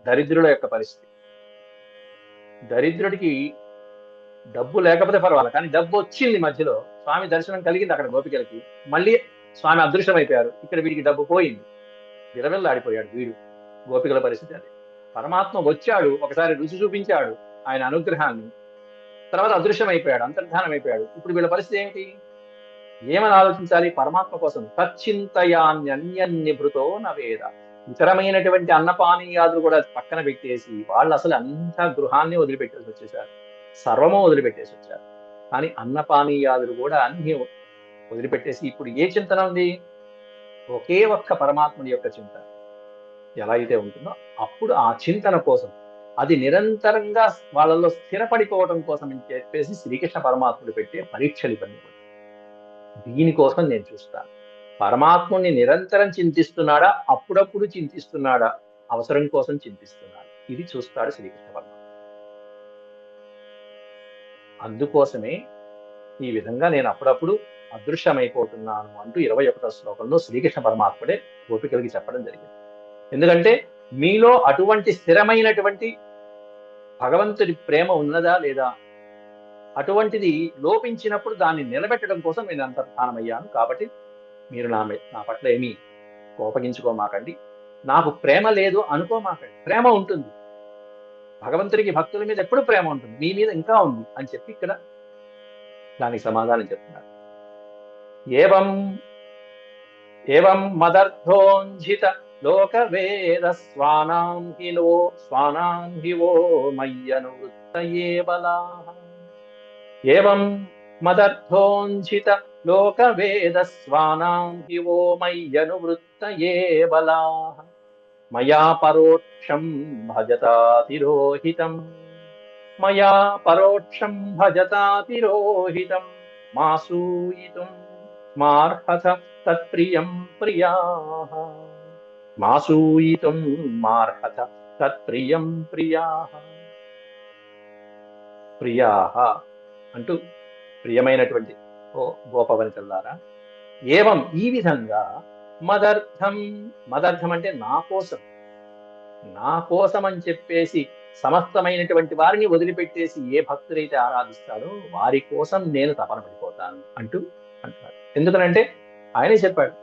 దరిద్రుల యొక్క పరిస్థితి. దరిద్రుడికి డబ్బు లేకపోతే పర్వాలేదు, కానీ డబ్బు వచ్చింది, మధ్యలో స్వామి దర్శనం కలిగింది అక్కడ గోపికలకి, మళ్ళీ స్వామి అదృశ్యమైపోయారు. ఇక్కడ వీడికి డబ్బు పోయింది, విలవిల్లాడిపోయాడు వీడు. గోపికల పరిస్థితి అదే. పరమాత్మ వచ్చాడు, ఒకసారి రుచి చూపించాడు ఆయన అనుగ్రహాన్ని, తర్వాత అదృశ్యమైపోయాడు, అంతర్ధానం అయిపోయాడు. ఇప్పుడు వీళ్ళ పరిస్థితి ఏమిటి? ఏమని ఆలోచించాలి? పరమాత్మ కోసం తచ్చింతయాన్యన్యభృతో నవేద. ఇతరమైనటువంటి అన్నపానీయాదులు కూడా పక్కన పెట్టేసి వాళ్ళు అసలు అంత గృహాన్ని వదిలిపెట్టేసి వచ్చేసారు, సర్వము వదిలిపెట్టేసి వచ్చారు. కానీ అన్నపానీయాదులు కూడా అన్ని వదిలిపెట్టేసి ఇప్పుడు ఏ చింతన ఉంది? ఒకే ఒక్క పరమాత్ముడి యొక్క చింతన ఎలా అయితే ఉంటుందో అప్పుడు ఆ చింతన కోసం, అది నిరంతరంగా వాళ్ళలో స్థిరపడిపోవడం కోసం అని చెప్పేసి శ్రీకృష్ణ పరమాత్ముడు పెట్టే పరీక్షలు ఇవన్నీ. దీనికోసం నేను చూస్తాను, పరమాత్ముని నిరంతరం చింతిస్తున్నాడా, అప్పుడప్పుడు చింతిస్తున్నాడా, అవసరం కోసం చింతిస్తున్నాడు, ఇది చూస్తాడు శ్రీకృష్ణ పరమాత్మ. అందుకోసమే ఈ విధంగా నేను అప్పుడప్పుడు అదృశ్యమైపోతున్నాను అంటూ 21వ శ్లోకంలో శ్రీకృష్ణ పరమాత్ముడే గోపికలకి చెప్పడం జరిగింది. ఎందుకంటే మీలో అటువంటి స్థిరమైనటువంటి భగవంతుడి ప్రేమ ఉన్నదా లేదా, అటువంటిది లోపించినప్పుడు దాన్ని నిలబెట్టడం కోసం నేను అంతర్ధానమయ్యాను. కాబట్టి మీరు నా పట్ల ఏమీ కోపగించుకోమాకండి, నాకు ప్రేమ లేదు అనుకోమాకండి. ప్రేమ ఉంటుంది, భగవంతుడికి భక్తుల మీద ఎప్పుడు ప్రేమ ఉంటుంది, మీ మీద ఇంకా ఉంది అని చెప్పి ఇక్కడ దానికి సమాధానం చెప్తున్నారు. ఏవం మదర్థోంజిత లోకవేద స్వానాం హివో మయ్యనువృత్తయే బలాః. ఏవం మదర్థోంజిత లోకవేద స్వానాం హివో మయ్యనువృత్తయే బలాః. మయా పరోక్షం భజతాతిరోహితం, మయా పరోక్షం భజతాతిరోహితం, మాసూయితుం మార్హత తత్ప్రియం ప్రియాః. మాసూయితుం మార్హత తత్ప్రియం ప్రియాః. ప్రియాః అంటూ ప్రియమైనటువంటి ఓ గోపవనితల్లారా, ఏవం ఈ విధంగా మదర్థం, మదర్థం అంటే నా కోసం, నా కోసం అని చెప్పేసి సమస్తమైనటువంటి వారిని వదిలిపెట్టేసి ఏ భక్తుడైతే ఆరాధిస్తాడో వారి కోసం నేను తపన పడిపోతాను అంటూ అంటున్నాడు. ఎందుకనంటే ఆయనే చెప్పాడు,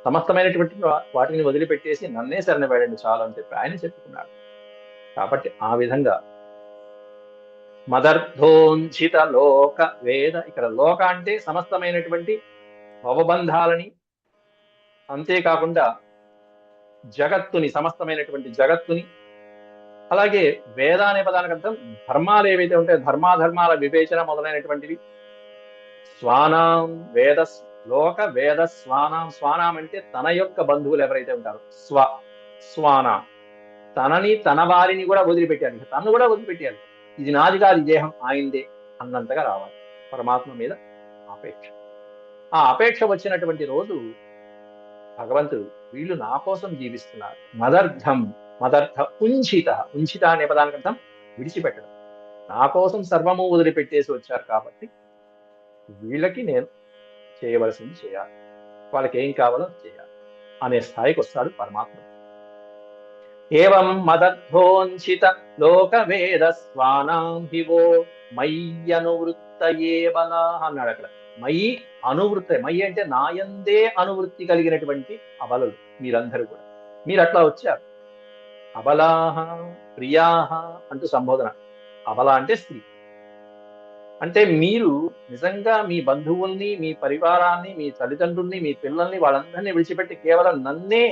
సమస్తమైనటువంటి వాటిని వదిలిపెట్టేసి నన్నే శరణ వేడండి చాలు అని చెప్పి ఆయన చెప్పుకున్నాడు. కాబట్టి ఆ విధంగా మదర్థోంచిత లోక వేద, ఇక్కడ లోక అంటే సమస్తమైనటువంటి భవబంధాలని, అంతేకాకుండా జగత్తుని, సమస్తమైనటువంటి జగత్తుని, అలాగే వేద అనే పదానికి అర్థం ధర్మాలు ఏవైతే ఉంటాయో ధర్మాధర్మాల వివేచన మొదలైనటువంటివి. స్వానాం వేద, లోక వేద స్వానాం, స్వానాం అంటే తన యొక్క బంధువులు ఎవరైతే ఉంటారో స్వానాం, తనని తన వారిని కూడా వదిలిపెట్టాలి, తను కూడా వదిలిపెట్టాలి. ఇది నాది కాదు, ఈ దేహం ఆయనదే అన్నంతగా రావాలి పరమాత్మ మీద అపేక్ష. ఆ అపేక్ష వచ్చినటువంటి రోజు భగవంతుడు వీళ్ళు నా కోసం జీవిస్తున్నారు. మదర్థం, మదర్థ ఉంచిత, ఉంచిత అనే పదానికి అర్థం విడిచిపెట్టడం. నా కోసం సర్వము వదిలిపెట్టేసి వచ్చారు కాబట్టి వీళ్ళకి నేను చేయవలసింది చేయాలి, వాళ్ళకి ఏం కావాలో చేయాలి అనే స్థాయికి వస్తాడు పరమాత్మ. ఏవం మదర్థోంచిత లోక వేద స్వానాం హివో మయ్యనువృత్తయే బలా అన్నాడు అక్కడ. మయి అనువృత్త, మయి అంటే నాయందే అనువృత్తి కలిగినటువంటి అబలలు మీరందరూ కూడా. మీరు అట్లా వచ్చారు. అబలాహ ప్రియాహ అంటూ సంబోధన. అబల అంటే స్త్రీ. అంటే మీరు నిజంగా మీ బంధువుల్ని, మీ పరివారాన్ని, మీ తల్లిదండ్రుల్ని, మీ పిల్లల్ని, వాళ్ళందరినీ విడిచిపెట్టి కేవలం నన్నే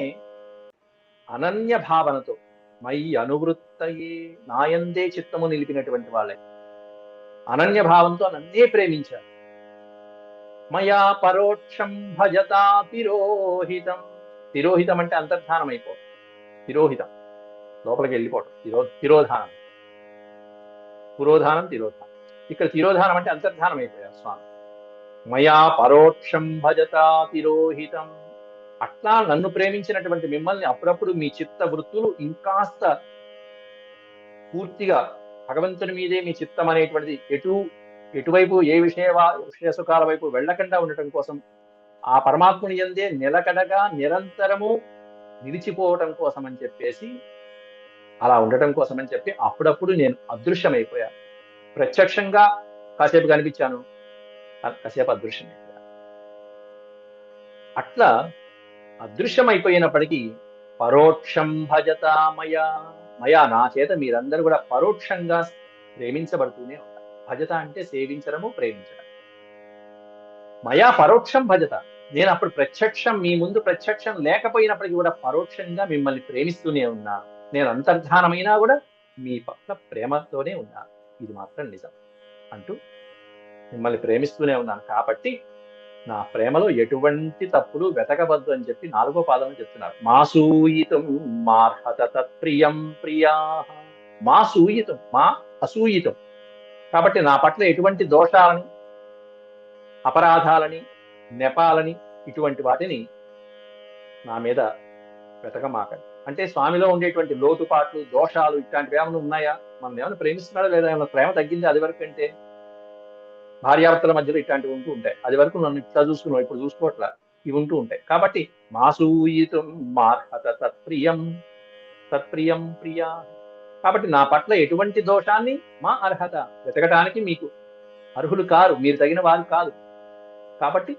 అనన్య భావనతో మయి అనువృత్తయే, నాయందే చిత్తము నిలిపినటువంటి వాళ్ళే, అనన్య భావంతో నన్నే ప్రేమించారు. మయా పరోక్షం భజతా తిరోహితం. తిరోహితం అంటే అంతర్ధానం అయిపోవడం, తిరోహితం లోపలికి వెళ్ళిపోవడం, తిరోధానం. పురోధానం తిరోధానం. ఇక్కడ తిరోధానం అంటే అంతర్ధానం అయిపోయారు స్వామి. మయా పరోక్షం భజతా తిరోహితం. అట్లా నన్ను ప్రేమించినటువంటి మిమ్మల్ని అప్పుడప్పుడు మీ చిత్త వృత్తులు ఇంకాస్త పూర్తిగా భగవంతుని మీదే మీ చిత్తం అనేటువంటిది ఎటువైపు ఏ విషయ సుఖాల వైపు వెళ్ళకుండా ఉండటం కోసం, ఆ పరమాత్ముని యందే నిలకడగా నిరంతరము నిలిచిపోవటం కోసం అని చెప్పేసి, అలా ఉండటం కోసం అని చెప్పి అప్పుడప్పుడు నేను అదృశ్యమైపోయాను. ప్రత్యక్షంగా కాసేపు కనిపించాను, కాసేపు అదృశ్యమైపోయాను. అట్లా అదృశ్యమైపోయినప్పటికీ పరోక్షం భజతా మయా నా చేత మీరందరూ కూడా పరోక్షంగా ప్రేమించబడుతూనే ఉంటారు. భజత అంటే సేవించడము, ప్రేమించడం. మయా పరోక్షం భజత, నేను అప్పుడు ప్రత్యక్షం, మీ ముందు ప్రత్యక్షం లేకపోయినప్పటికీ కూడా పరోక్షంగా మిమ్మల్ని ప్రేమిస్తూనే ఉన్నాను. నేను అంతర్ధానమైనా కూడా మీ పట్ల ప్రేమతోనే ఉన్నాను, ఇది మాత్రం నిజం అంటూ మిమ్మల్ని ప్రేమిస్తూనే ఉన్నాను. కాబట్టి నా ప్రేమలో ఎటువంటి తప్పులు వెతకవద్దు అని చెప్పి 4వ పాదం చెప్తున్నారు. మాసూయితం మార్హత తత్ప్రియం ప్రియా. మాసూయితం, మా అసూయితం. కాబట్టి నా పట్ల ఎటువంటి దోషాలని, అపరాధాలని, నెపాలని, ఇటువంటి వాటిని నా మీద వెతకమాకండి. అంటే స్వామిలో ఉండేటువంటి లోటుపాట్లు, దోషాలు ఇట్లాంటివి ఏమైనా ఉన్నాయా? మనం ఏమైనా ప్రేమిస్తున్నాడా లేదా? ఏమైనా ప్రేమ తగ్గింది అది వరకు అంటే? భార్యాభర్తల మధ్యలో ఇట్లాంటివి ఉంటూ ఉంటాయి. అది వరకు నన్ను ఇట్లా చూసుకున్నావు, ఇప్పుడు చూసుకోవట్లా, ఇవి ఉంటూ ఉంటాయి. కాబట్టి మాసూయితం మార్హత తత్ప్రియం తత్ప్రియం ప్రియా. కాబట్టి నా పట్ల ఎటువంటి దోషాన్ని మా అర్హత వెతకటానికి మీకు అర్హులు కారు, మీరు తగిన వారు కాదు. కాబట్టి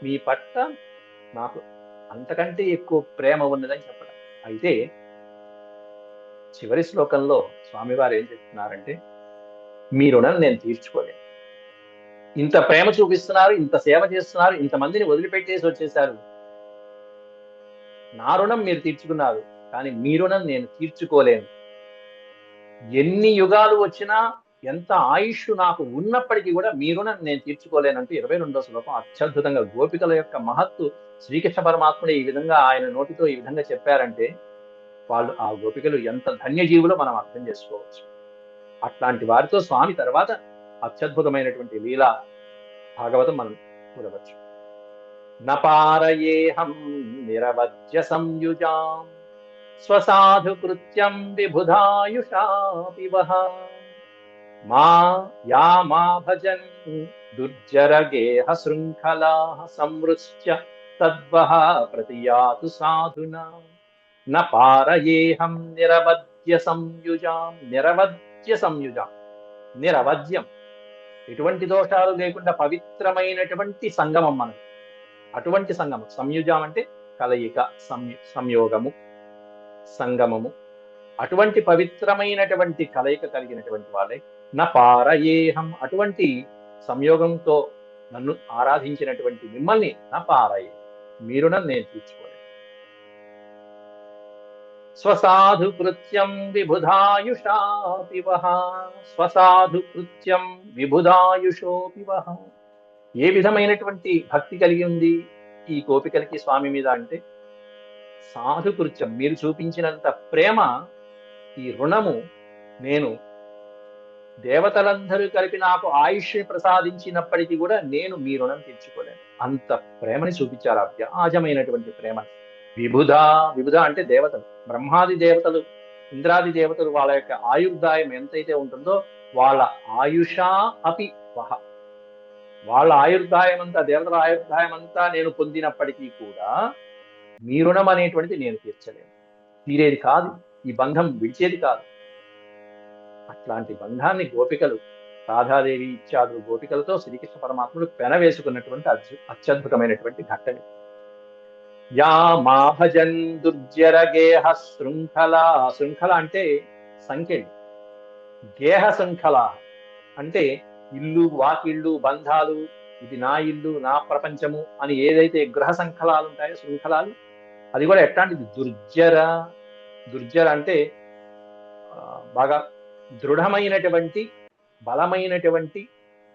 మీ పట్ల నాకు అంతకంటే ఎక్కువ ప్రేమ ఉన్నదని చెప్పడం. అయితే చివరి శ్లోకంలో స్వామివారు ఏం చెప్తున్నారంటే, మీ రుణం నేను తీర్చుకోలేను. ఇంత ప్రేమ చూపిస్తున్నారు, ఇంత సేవ చేస్తున్నారు, ఇంతమందిని వదిలిపెట్టేసి వచ్చేశారు. నా రుణం మీరు తీర్చుకున్నారు, కానీ మీ రుణం నేను తీర్చుకోలేను. ఎన్ని యుగాలు వచ్చినా, ఎంత ఆయుష్ నాకు ఉన్నప్పటికీ కూడా మీ రుణం నేను తీర్చుకోలేనంటూ 22వ శ్లోకం అత్యద్భుతంగా గోపికల యొక్క మహత్తు శ్రీకృష్ణ పరమాత్ముడు ఈ విధంగా ఆయన నోటితో ఈ విధంగా చెప్పారంటే, వాళ్ళు ఆ గోపికలు ఎంత ధన్యజీవులో మనం అర్థం చేసుకోవచ్చు. అట్లాంటి వారితో స్వామి తర్వాత అత్యద్భుతమైనటువంటి లీల భాగవతం మనం చూడవచ్చు. నపారయేహం నిరవధ్య సంయుజాం స్వసాధు కృత్యం విబుధాయుషాపి వహ మా యా మా భజన్ దుర్జర గేహ శృంఖలా సంవృత్య తద్వః ప్రతియాతు సాధునా న పారయేహం నిరవధ్య సంయుజాం. నిరవధ్య సంయుజాం, నిరవధ్యం, ఎటువంటి దోషాలు లేకుండా పవిత్రమైనటువంటి సంగమం మనది. అటువంటి సంగమం, సంయుజం అంటే కలయిక, సంయోగము, సంగమము, అటువంటి పవిత్రమైనటువంటి కలయిక కలిగినటువంటి వాళ్ళే నా పారయేహం, అటువంటి సంయోగంతో నన్ను ఆరాధించినటువంటి మిమ్మల్ని నా పారయే, మీరు నన్ను నేను తీర్చుకోలేదు. స్వసాధు కృత్యం విబుధాయుషాపి వహ, స్వసాధు కృత్యం విబుధాయుషోపి వహ. ఏ విధమైనటువంటి భక్తి కలిగి ఉంది ఈ గోపికలకి స్వామి మీద అంటే, సాధుకృత్యం, మీరు చూపించినంత ప్రేమ, ఈ రుణము నేను దేవతలందరూ కలిపి నాకు ఆయుష్ ప్రసాదించినప్పటికీ కూడా నేను మీ రుణం తీర్చుకోలేను. అంత ప్రేమని చూపించారు, అవ్యాజమైనటువంటి ప్రేమ. విబుధ, విబుధ అంటే దేవతలు, బ్రహ్మాది దేవతలు, ఇంద్రాది దేవతలు, వాళ్ళ యొక్క ఆయుర్దాయం ఎంతైతే ఉంటుందో వాళ్ళ ఆయుషా అపి వహ, వాళ్ళ ఆయుర్దాయం అంతా, దేవతల ఆయుర్దాయం అంతా నేను పొందినప్పటికీ కూడా మీ రుణం అనేటువంటిది నేను తీర్చలేను, తీరేది కాదు, ఈ బంధం విడిచేది కాదు. అట్లాంటి బంధాన్ని గోపికలు, రాధాదేవి ఇత్యాదులు గోపికలతో శ్రీకృష్ణ పరమాత్ముడు పెనవేసుకున్నటువంటి అత్యద్భుతమైనటువంటి ఘట్టం. యా మా భజన్ దుర్జర గేహ శృంఖల, శృంఖల అంటే సంఖ్యలు, గేహ శృంఖల అంటే ఇల్లు, వాకిళ్ళు, బంధాలు, ఇది నా ఇల్లు, నా ప్రపంచము అని ఏదైతే గృహ శృంఖలాలు ఉంటాయో, శృంఖలాలు, అది కూడా ఎట్లాంటిది దుర్జర. దుర్జర అంటే బాగా దృఢమైనటువంటి, బలమైనటువంటి,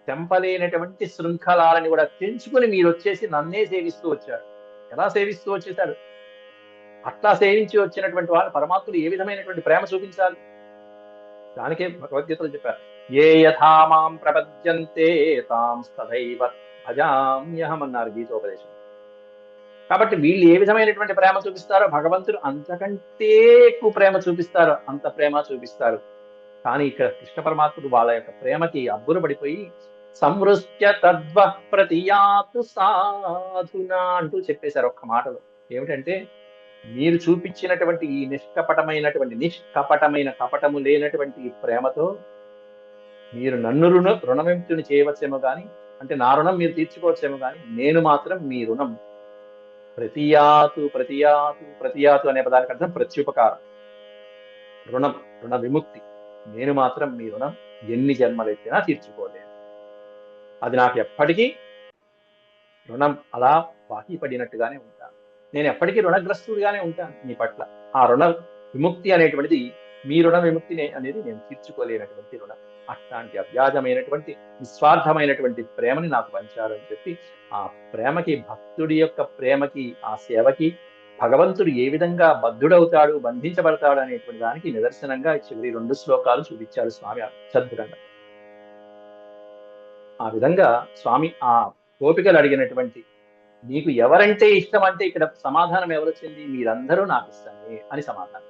తెంపలేనటువంటి శృంఖలాలని కూడా తెంచుకుని మీరు వచ్చేసి నన్నే సేవిస్తూ వచ్చారు. ఎలా సేవిస్తూ వచ్చేసారు? అట్లా సేవించి వచ్చినటువంటి వాళ్ళు పరమాత్ముడు ఏ విధమైనటువంటి ప్రేమ చూపించాలి? దానికే భగవద్గీతలో చెప్పారు, ఏ యథా మాం ప్రపద్యంతే తాం తథైవ భజామ్యహం అన్నారు గీతోపదేశం. కాబట్టి వీళ్ళు ఏ విధమైనటువంటి ప్రేమ చూపిస్తారో భగవంతుడు అంతకంటే ఎక్కువ ప్రేమ చూపిస్తారు, అంత ప్రేమ చూపిస్తారు. కానీ ఇక్కడ కృష్ణ పరమాత్ముడు వాళ్ళ యొక్క ప్రేమకి అబ్బురు పడిపోయి సంవృత్య తద్వ ప్రతియాతు సాధునా అంటూ చెప్పేశారు ఒక్క మాటలో. ఏమిటంటే, మీరు చూపించినటువంటి ఈ నిష్కపటమైన, కపటము లేనటువంటి ఈ ప్రేమతో మీరు నన్ను రుణవిముక్తుని చేయవచ్చేమో కానీ, అంటే నా రుణం మీరు తీర్చుకోవచ్చేమో కానీ, నేను మాత్రం మీ రుణం ప్రతియాతు, ప్రతియాతు, ప్రతియాతు అనే పదానికి అర్థం ప్రత్యుపకారం, రుణం, రుణ విముక్తి. నేను మాత్రం మీ రుణం ఎన్ని జన్మలెత్తినా తీర్చుకోలేను. అది నాకు ఎప్పటికీ రుణం అలా బాకీ పడినట్టుగానే ఉంటాను. నేను ఎప్పటికీ రుణగ్రస్తుడిగానే ఉంటాను మీ పట్ల. ఆ రుణ విముక్తి అనేటువంటిది, మీ రుణ విముక్తి అనేది నేను తీర్చుకోలేనటువంటి రుణం. అట్లాంటి అవ్యాజమైనటువంటి, నిస్వార్థమైనటువంటి ప్రేమని నాకు పంచారు అని చెప్పి, ఆ ప్రేమకి, భక్తుడి యొక్క ప్రేమకి, ఆ సేవకి భగవంతుడు ఏ విధంగా బద్ధుడవుతాడు, బంధించబడతాడు అనేటువంటి దానికి నిదర్శనంగా చివరి 2 శ్లోకాలు చూపించారు స్వామి అత్యద్భుతంగా. ఆ విధంగా స్వామి ఆ గోపికలు అడిగినటువంటి, నీకు ఎవరంటే ఇష్టం అంటే ఇక్కడ సమాధానం ఎవరొచ్చింది? మీరందరూ నాకు ఇష్టమే అని సమాధానం.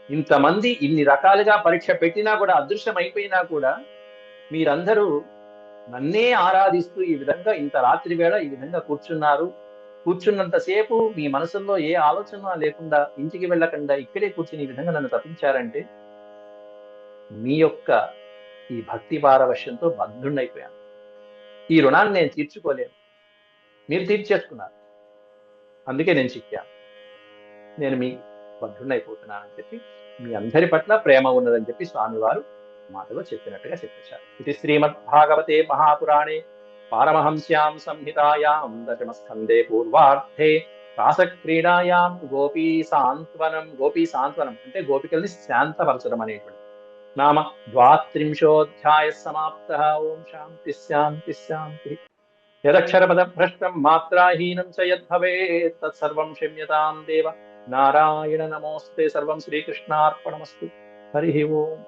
ఇంతమంది ఇన్ని రకాలుగా పరీక్ష పెట్టినా కూడా, అదృశ్యం అయిపోయినా కూడా, మీరందరూ నన్నే ఆరాధిస్తూ ఈ విధంగా ఇంత రాత్రి వేళ ఈ విధంగా కూర్చున్నారు. కూర్చున్నంతసేపు మీ మనసుల్లో ఏ ఆలోచన లేకుండా, ఇంటికి వెళ్ళకుండా ఇక్కడే కూర్చుని ఈ విధంగా నన్ను తప్పించారంటే, మీ యొక్క ఈ భక్తి పారవశ్యంతో బద్ధుండైపోయాను. ఈ రుణాన్ని నేను తీర్చుకోలేను, మీరు తీర్చేసుకున్నారు, అందుకే నేను చిక్కాను, నేను మీ బద్ధుండైపోతున్నానని చెప్పి, మీ అందరి పట్ల ప్రేమ ఉన్నదని చెప్పి స్వామివారు మాటలో చెప్పినట్టుగా చెప్పేశారు. ఇది శ్రీమద్భాగవతే మహాపురాణే పారమహంస్యాం సంహితాయాం దశమస్కందే పూర్వార్థే రాసక్రీడాయాం గోపీ సాంత్వనం. గోపీ సాంత్వనం అంటే గోపికల్ని శాంతపరచడం అనేటువంటి నామ 32వ సమాప్తః. ఓం శాంతి శాంతి శాంతి. యదక్షరపదభ్రష్టం మాత్రాహీనం చ యద్భవేత్ తత్సర్వం క్షమ్యతాం దేవ. నారాయణ నమోస్తే. సర్వం శ్రీకృష్ణార్పణమస్తు. హరి ఓం.